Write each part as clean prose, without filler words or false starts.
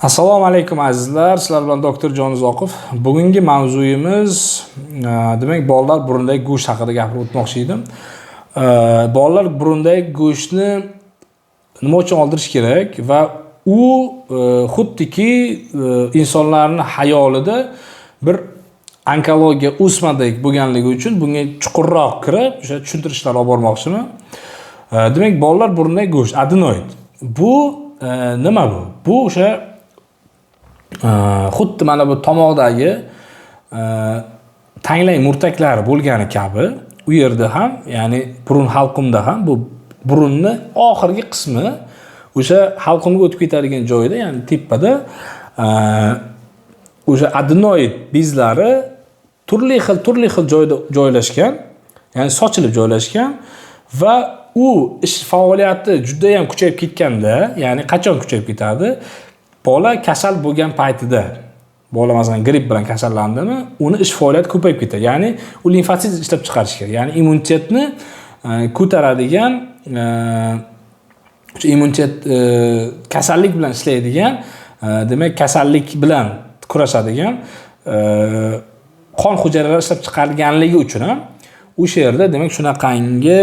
Assalomu alaykum azizlar. Sizlar bilan doktor Jon Uzoqov. Bugungi mavzuyimiz demak bolalar burundagi go'sht haqida gapirib o'tmoqchi edim. Bolalar burundagi go'shtni nima uchun oldirish kerak va u xuddiki insonlarning hayolida bir onkologiya o'smadek bo'lganligi uchun bunga chuqurroq kirib o'sha tushuntirishlar olib bormoqchiman. Demak bolalar burundagi go'sht adenoid. Bu nima bu? Bu o'sha xuddi mana bu tomoqdagi tanglay murtaklari bo'lgani kabi u yerda ham, ya'ni burun halqumda ham bu burunni oxirgi qismi o'sha halqumga o'tib ketadigan joyda, ya'ni tepada o'sha adenoid bezlari turli xil joyda joylashgan, ya'ni sochilib joylashgan va u ish faoliyati juda ham kuchayib ketganda, ya'ni qachon kuchayib ketadi? Bola kasal bo'lgan paytida, bola masalan gripp bilan kasallandimi, uni ish faoliyati ko'payib ketadi. Ya'ni u limfosit ishlab chiqarish kerak. Ya'ni immunitetni ko'taradigan, immunitet kasallik bilan ishlaydigan, demak kasallik bilan kurashadigan qon hujayralari ishlab chiqarganligi uchun ham o'sha yerda demak shunaqangi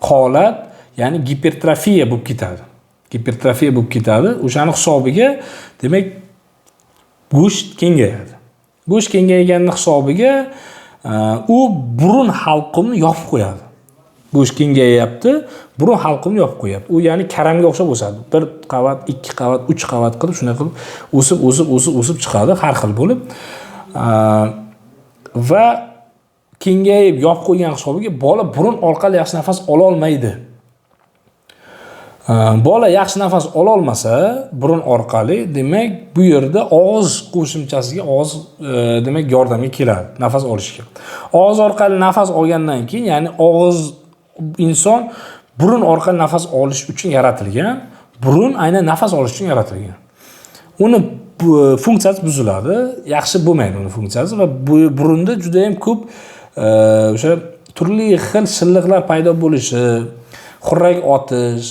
holat, ya'ni gipertrofiya bo'lib ketadi. Gipertrofiya bo'lib ketadi. O'shani hisobiga demak go'sht kengayadi. Go'sht kengayganning hisobiga u burun halqumni yopib qo'yadi. Go'sht kengayapti, burun halqumni yopib qo'yapti. U ya'ni karamga o'xshab o'sadi. 1 qavat, 2 qavat, 3 qavat qilib shunday qilib o'sib chiqadi, har xil bo'lib. Va kengayib yopib qo'ygan hisobiga bola burun orqali yaxshi nafas ola olmaydi. Bola yaxshi nafas ola olmasa burun orqali, demak bu yerda og'iz qo'shimchasiga og'iz demak yordamga keladi nafas olishga. Og'iz orqali nafas olgandan keyin, ya'ni og'iz inson burun orqali nafas olish uchun yaratilgan. Burun aynan nafas olish uchun yaratilgan. Uni funksiyasi buziladi, yaxshi bo'lmaydi uni funksiyasi va burunda juda ham ko'p o'sha turli xil shilliqlar paydo bo'lishi, xurrak otish,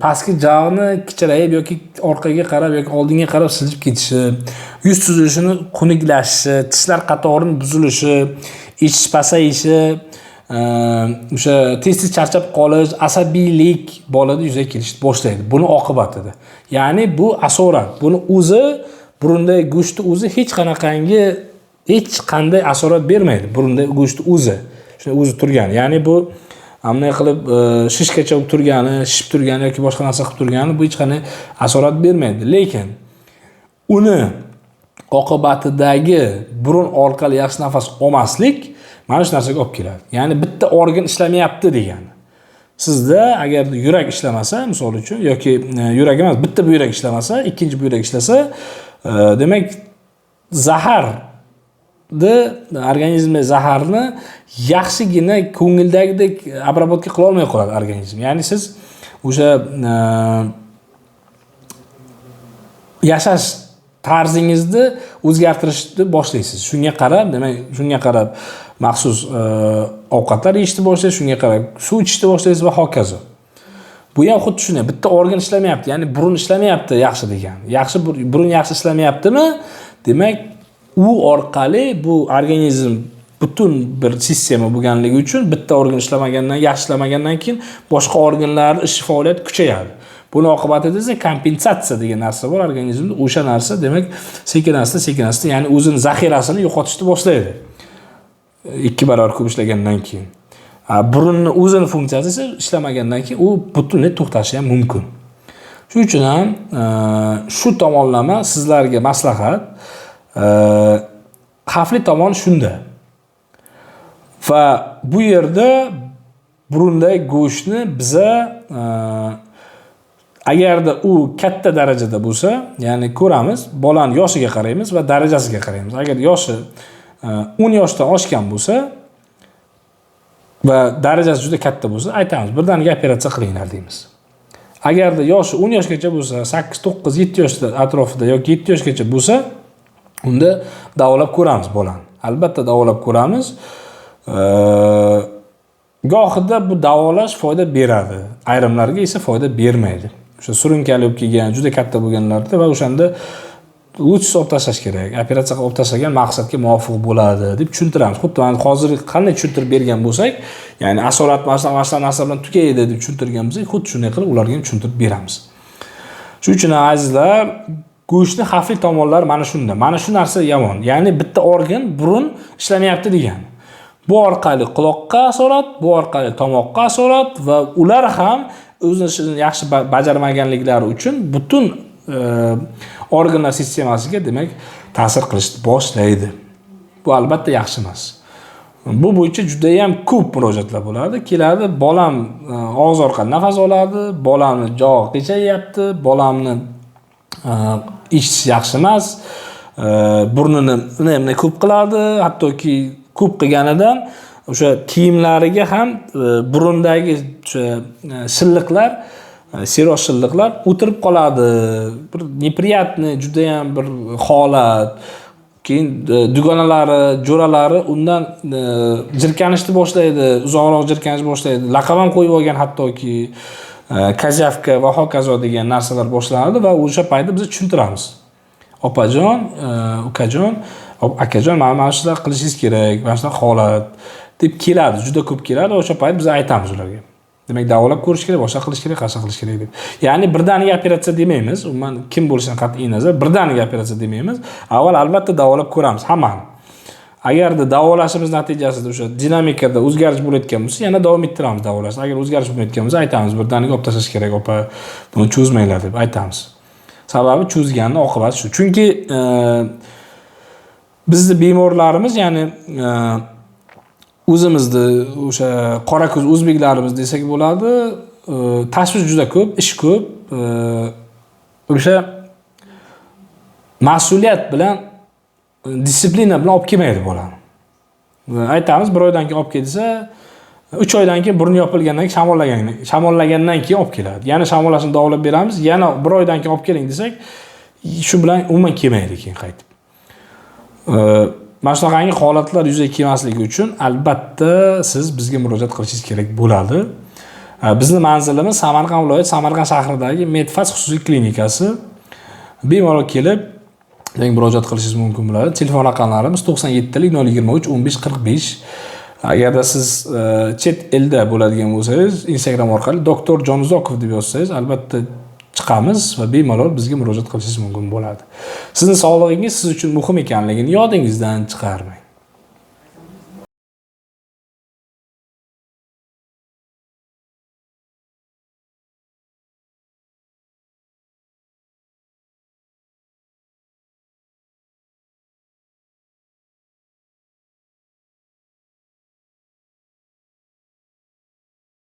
pastki jag'ni kichrayib yoki orqaga qarab yoki oldinga qarab siljib ketishi, yuz tuzilishini xunuklashishi, tishlar qatorining buzilishi, eshish pasayishi, o'sha tez charchab qolish, asabiylik bolada yuzaga kelishni boshlaydi. Buni oqibatida. Ya'ni bu asorat. Buni o'zi burundagi go'shtni o'zi hech qanday asorat bermaydi. Burundagi go'shtni o'zi turgani. Ya'ni bu amnay qilib shishgacha bo'lib turgani, shishib turgani yoki boshqa narsa qilib turgani bu hech qanday asorat bermaydi. Lekin uni oqibatidagi burun orqali yaxshi nafas olmaslik mana shu narsaga olib keladi. Ya'ni bitta organ ishlamayapti degani. Sizda agar yurak ishlamasa, misol uchun, yoki yurak emas, bitta buyrak ishlamasa, ikkinchi buyrak ishlasa, demak organizmda zaharni yaxshigina ko'ngildagidek обработка qila olmay qoladi organizm. Ya'ni siz o'sha yashash tarzingizni o'zgartirishni boshlaysiz. Shunga qarab maxsus ovqatlar yeyishni boshlaysiz, shunga qarab suv ichishni boshlaysiz va hokazo. Bu ham xuddi shunday. Bitta organ ishlamayapti, ya'ni burun ishlamayapti yaxshi degan. Burun yaxshi ishlamayaptimi? Demak, u orqali bu organizm butun bir sistema bo'lganligi uchun bitta organ yaxshi ishlamagandan keyin boshqa organlar ish faoliyati kuchayadi. Buni oqibatida esa kompensatsiya degan narsa bor organizmda. O'sha narsa demak sekin-asta, ya'ni o'zining zaxirasini yo'qotishni boshlaydi. 2 barobar ko'p ishlagandan keyin. Burunning o'zining funksiyasi esa ishlamagandan keyin u butunlay to'xtashi ham mumkin. Shuning uchun ham shu tomonlama sizlarga maslahat. Xavfli tomon shunda. Va bu yerda burundagi go'shtni biza agarda u katta darajada bo'lsa, ya'ni ko'ramiz, bolaning yoshiga qaraymiz va darajasiga qaraymiz. Agar yoshi 10 yoshdan oshgan bo'lsa va darajasi juda katta bo'lsa, aytamiz, birdaniga operatsiya qilinglar deymiz. Agarda yoshi 10 yoshgacha bo'lsa, 8, 9, 7 yoshda atrofida yoki 7 yoshgacha bo'lsa, unda davolab ko'ramiz bolani. Albatta davolab ko'ramiz. Gohida bu davolash foyda beradi, ayrimlarga esa foyda bermaydi. o'sha surunkali bo'lib kelgan, juda katta bo'lganlarda va o'shanda o'tishni olib tashlash kerak. Operatsiya qilib olib tashlagan maqsadga muvofiq bo'ladi deb tushuntiramiz. Xuddi mana hozir qanday tushuntirib bergan bo'lsak, ya'ni asorat narsa bilan tugaydi deb tushuntirgan bo'lsak, xuddi shunday qilib ularga ham tushuntirib beramiz. Shuning uchun azizlar, go'shtning xavfli tomonlari mana shunda. Mana shu narsa yomon. Ya'ni bitta organ burun ishlamayapti degani. Bu orqali quloqqa asorat, bu orqali tomoqqa asorat va ular ham o'zini ishini yaxshi bajarmaganliklari uchun butun organlar sistemasiga demak ta'sir qilishni boshlaydi. Bu albatta yaxshi emas. Bu bo'yicha juda ham ko'p murojaatlar bo'ladi. Keladi, bolam og'iz orqali nafas oladi, bolamni jog'i qichayapti, bolamni ichish yaxshi emas, burnini unamni ko'p qiladi, hattoki ko'p qilganidan o'sha kiyimlariga ham burundagi o'sha shilliqlar, siroz shilliqlar o'tirib qoladi. Bir неприятный juda ham bir holat. Keyin dugonalari, jo'ralari undan jirkanishni boshlaydi, uzoqroq jirkanishni boshlaydi. Laqab ham qo'yib olgan hattoki kazavka va hokazo degan narsalar boshlanadi va o'sha paytda biz tushuntiramiz. Opajon, ukajon, akajon, mana shular qilishingiz kerak, mana shunaqa holat deb keladi, juda ko'p keladi. O'sha payt biz aytamiz ularga. Demak, davolab ko'rish kerak, boshqa qilish kerak, qashqa qilish kerak deb. Ya'ni birdaniga operatsiya demaymiz. Umuman kim bo'lishidan qat'iy nazar birdaniga operatsiya demaymiz. Avval albatta davolab ko'ramiz hammani. Agarda davolashimiz natijasida o'sha dinamikada o'zgarish bo'layotgan bo'lsa, yana davom ettiramiz davolashni. Agar o'zgarish bo'lmayotgan bo'lsa, aytamiz, birdaniga olib tashlash kerak, opa, buni cho'zmanglar deb aytamiz. Sababi cho'zganning oqibati shu. Chunki bizning bemorlarimiz, ya'ni o'zimizni o'sha qora ko'z o'zbeklarimiz desak bo'ladi, tashvish juda ko'p, ish ko'p, o'sha mas'uliyat bilan, disiplina bilan olib kelmaydi bolani. Aytamiz, bir oydan keyin olib kel desa, 3 oydan keyin burni yopilgandan keyin shamollagandan keyin olib keladi. Yana shamollashni davolab beramiz, yana 1 oydan keyin olib keling desak, shu bilan umuman kelmaydi keyin qaytib. Mana shunaqangi holatlar yuzaga kelmasligi uchun albatta siz bizga murojaat qilishingiz kerak bo'ladi. Bizning manzilimiz Samarqand viloyati Samarqand shahridagi Medfas xususiy klinikasi. Bemalol kelib murojaat qilishingiz mumkin bo'ladi. Telefon raqamlarimiz 97 023 15 45. Agarda siz chet elda bo'ladigan bo'lsangiz, Instagram orqali Dr. Jonuzokov deb yozsangiz, albatta chiqamiz va bemalol bizga murojaat qilishingiz mumkin bo'ladi. Sizning sog'lig'ingiz siz uchun muhim ekanligini yodingizdan chiqarmang.